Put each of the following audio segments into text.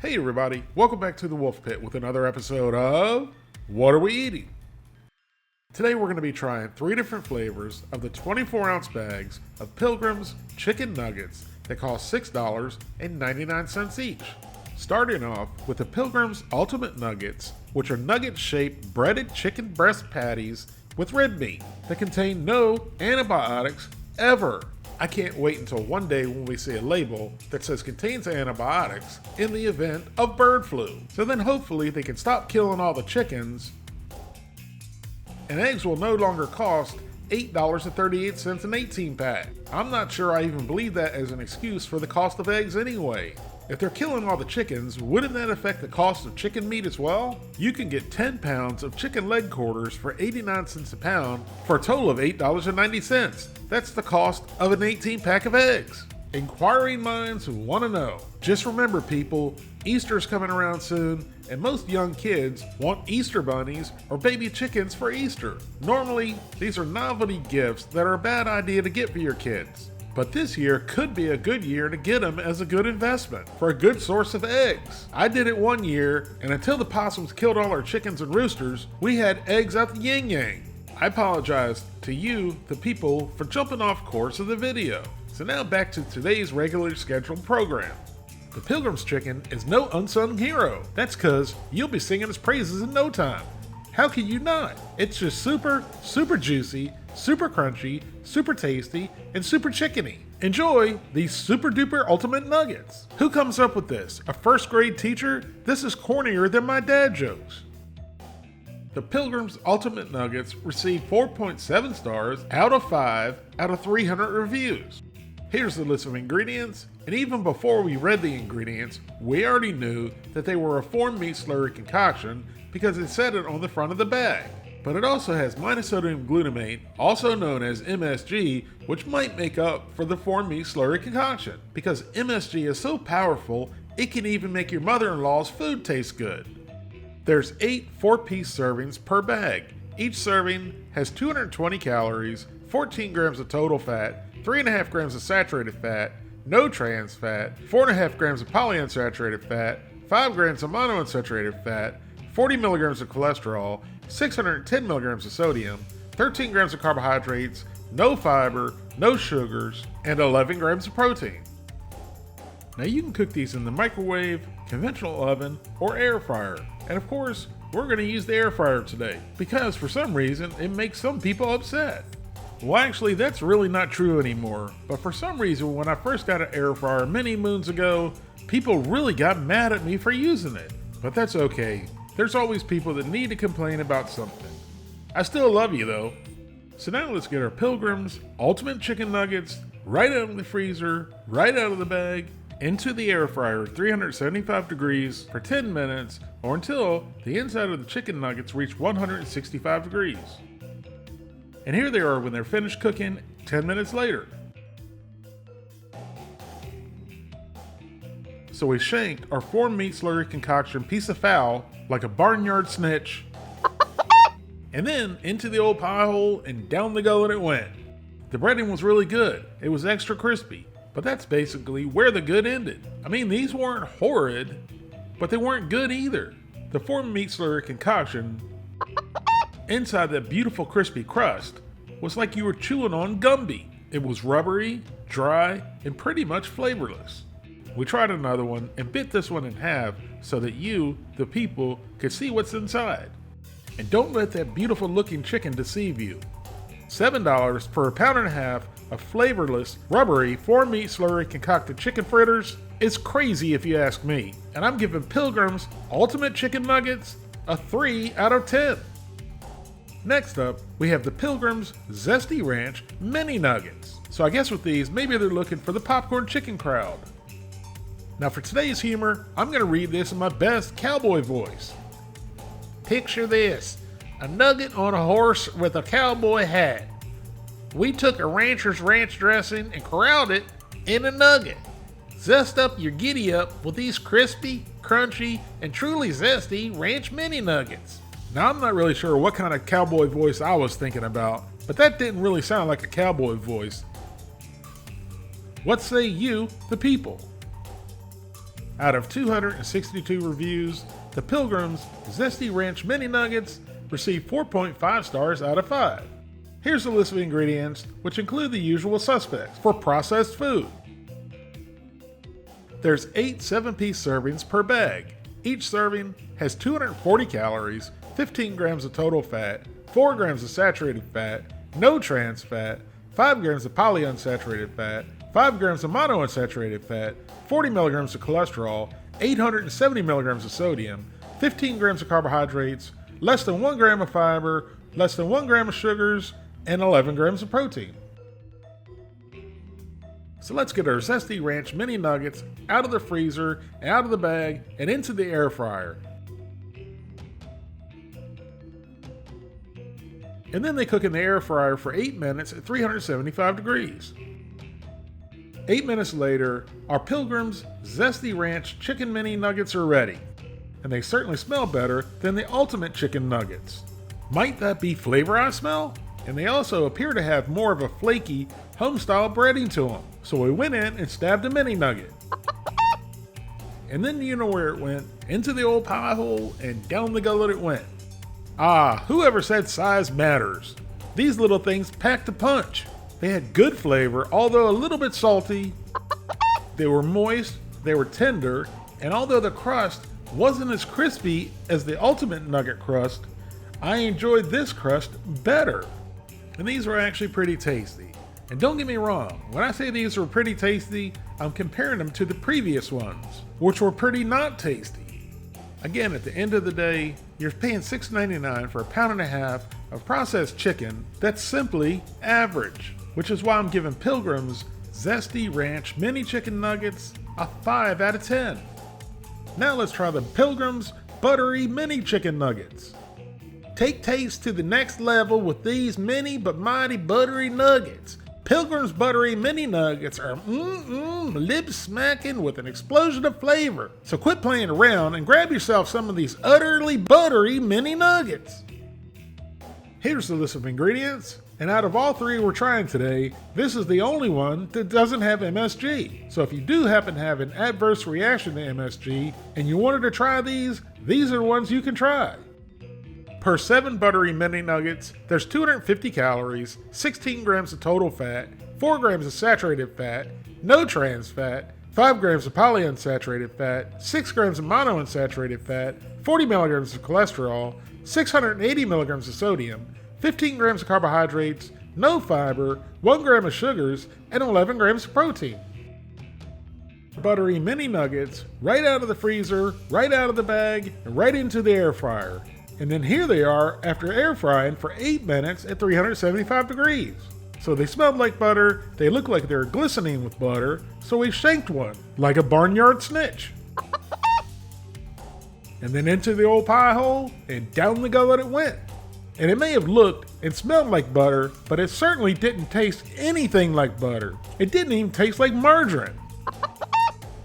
Hey everybody, welcome back to the Wolf Pit with another episode of What Are We Eating? Today we're going to be trying 3 different flavors of the 24-ounce bags of Pilgrim's Chicken Nuggets that cost $6.99 each. Starting off with the Pilgrim's Ultimate Nuggets, which are nugget-shaped breaded chicken breast patties with red meat that contain no antibiotics ever. I can't wait until one day when we see a label that says contains antibiotics in the event of bird flu. So then hopefully they can stop killing all the chickens and eggs will no longer cost $8.38 an 18 pack. I'm not sure I even believe that as an excuse for the cost of eggs anyway. If they're killing all the chickens, wouldn't that affect the cost of chicken meat as well? You can get 10 pounds of chicken leg quarters for 89 cents a pound for a total of $8.90. That's the cost of an 18 pack of eggs. Inquiring minds who want to know. Just remember people, Easter's coming around soon and most young kids want Easter bunnies or baby chickens for Easter. Normally, these are novelty gifts that are a bad idea to get for your kids. But this year could be a good year to get them as a good investment for a good source of eggs. I did it one year, and until the possums killed all our chickens and roosters, we had eggs out the yin-yang. I apologize to you, the people, for jumping off course of the video. So now back to today's regularly scheduled program. The Pilgrim's Chicken is no unsung hero. That's cause you'll be singing his praises in no time. How can you not? It's just super juicy, super crunchy, super tasty, and super chickeny. Enjoy these super duper ultimate nuggets. Who comes up with this? A first grade teacher? This is cornier than my dad jokes. The Pilgrim's Ultimate Nuggets received 4.7 stars out of 5 out of 300 reviews. Here's the list of ingredients, and even before we read the ingredients, we already knew that they were a formed meat slurry concoction because it said it on the front of the bag. But it also has monosodium glutamate, also known as MSG, which might make up for the formed meat slurry concoction, because MSG is so powerful, it can even make your mother-in-law's food taste good. There's 8 4-piece servings per bag. Each serving has 220 calories, 14 grams of total fat, 3.5 grams of saturated fat, no trans fat, 4.5 grams of polyunsaturated fat, 5 grams of monounsaturated fat, 40 milligrams of cholesterol, 610 milligrams of sodium, 13 grams of carbohydrates, no fiber, no sugars, and 11 grams of protein. Now you can cook these in the microwave, conventional oven, or air fryer. And of course, we're going to use the air fryer today because for some reason it makes some people upset. Well, actually, that's really not true anymore. But for some reason, when I first got an air fryer many moons ago, people really got mad at me for using it. But that's okay. There's always people that need to complain about something. I still love you though. So now let's get our Pilgrim's Ultimate Chicken Nuggets right out of the freezer, right out of the bag, into the air fryer at 375 degrees for 10 minutes or until the inside of the chicken nuggets reach 165 degrees. And here they are when they're finished cooking 10 minutes later. So we shanked our formed meat slurry concoction piece of fowl like a barnyard snitch, and then into the old pie hole and down the gullet it went. The breading was really good. It was extra crispy, but that's basically where the good ended. I mean, these weren't horrid, but they weren't good either. The formed meat slurry concoction inside that beautiful crispy crust was like you were chewing on Gumby. It was rubbery, dry, and pretty much flavorless. We tried another one and bit this one in half so that you, the people, could see what's inside. And don't let that beautiful looking chicken deceive you. $7 for a pound and a half of flavorless, rubbery, formed meat slurry concocted chicken fritters is crazy if you ask me. And I'm giving Pilgrim's Ultimate Chicken Nuggets a 3 out of 10. Next up, we have the Pilgrim's Zesty Ranch Mini Nuggets. So I guess with these, maybe they're looking for the popcorn chicken crowd. Now for today's humor, I'm going to read this in my best cowboy voice. Picture this, a nugget on a horse with a cowboy hat. We took a rancher's ranch dressing and corralled it in a nugget. Zest up your giddy up with these crispy, crunchy, and truly zesty ranch mini nuggets. Now I'm not really sure what kind of cowboy voice I was thinking about, but that didn't really sound like a cowboy voice. What say you, the people? Out of 262 reviews, the Pilgrim's Zesty Ranch Mini Nuggets received 4.5 stars out of 5. Here's a list of ingredients, which include the usual suspects for processed food. There's 8 7-piece servings per bag. Each serving has 240 calories, 15 grams of total fat, 4 grams of saturated fat, no trans fat, 5 grams of polyunsaturated fat, 5 grams of monounsaturated fat, 40 milligrams of cholesterol, 870 milligrams of sodium, 15 grams of carbohydrates, less than 1 gram of fiber, less than 1 gram of sugars, and 11 grams of protein. So let's get our Zesty Ranch Mini Nuggets out of the freezer, out of the bag, and into the air fryer. And then they cook in the air fryer for 8 minutes at 375 degrees. 8 minutes later, our Pilgrim's Zesty Ranch Chicken Mini Nuggets are ready. And they certainly smell better than the Ultimate Chicken Nuggets. Might that be flavor I smell? And they also appear to have more of a flaky, home-style breading to them. So we went in and stabbed a mini nugget. And then you know where it went, into the old pie hole and down the gullet it went. Ah, whoever said size matters? These little things packed a punch. They had good flavor, although a little bit salty. They were moist, they were tender, and although the crust wasn't as crispy as the Ultimate Nugget crust, I enjoyed this crust better. And these were actually pretty tasty. And don't get me wrong, when I say these were pretty tasty, I'm comparing them to the previous ones, which were pretty not tasty. Again, at the end of the day, you're paying $6.99 for a pound-and-a-half of processed chicken that's simply average, which is why I'm giving Pilgrim's Zesty Ranch Mini Chicken Nuggets a 5 out of 10. Now let's try the Pilgrim's Buttery Mini Chicken Nuggets. Take taste to the next level with these mini but mighty buttery nuggets. Pilgrim's Buttery Mini Nuggets are lip-smacking with an explosion of flavor. So quit playing around and grab yourself some of these utterly buttery mini nuggets. Here's the list of ingredients. And out of all 3 we're trying today, this is the only one that doesn't have MSG. So if you do happen to have an adverse reaction to MSG and you wanted to try these are ones you can try. Per 7 buttery mini nuggets, there's 250 calories, 16 grams of total fat, 4 grams of saturated fat, no trans fat, 5 grams of polyunsaturated fat, 6 grams of monounsaturated fat, 40 milligrams of cholesterol, 680 milligrams of sodium, 15 grams of carbohydrates, no fiber, 1 gram of sugars, and 11 grams of protein. Buttery mini nuggets, right out of the freezer, right out of the bag, and right into the air fryer. And then here they are after air frying for 8 minutes at 375 degrees. So they smelled like butter, they look like they're glistening with butter, so we shanked one, like a barnyard snitch. And then into the old pie hole, and down the gullet it went. And it may have looked and smelled like butter, but it certainly didn't taste anything like butter. It didn't even taste like margarine.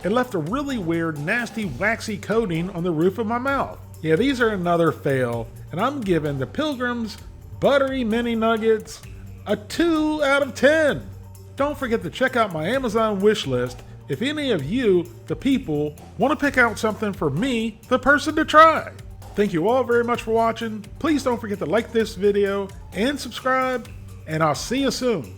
It left a really weird, nasty, waxy coating on the roof of my mouth. Yeah, these are another fail, and I'm giving the Pilgrim's Buttery Mini Nuggets a 2 out of 10. Don't forget to check out my Amazon wish list if any of you, the people, want to pick out something for me, the person, to try. Thank you all very much for watching. Please don't forget to like this video and subscribe, and I'll see you soon.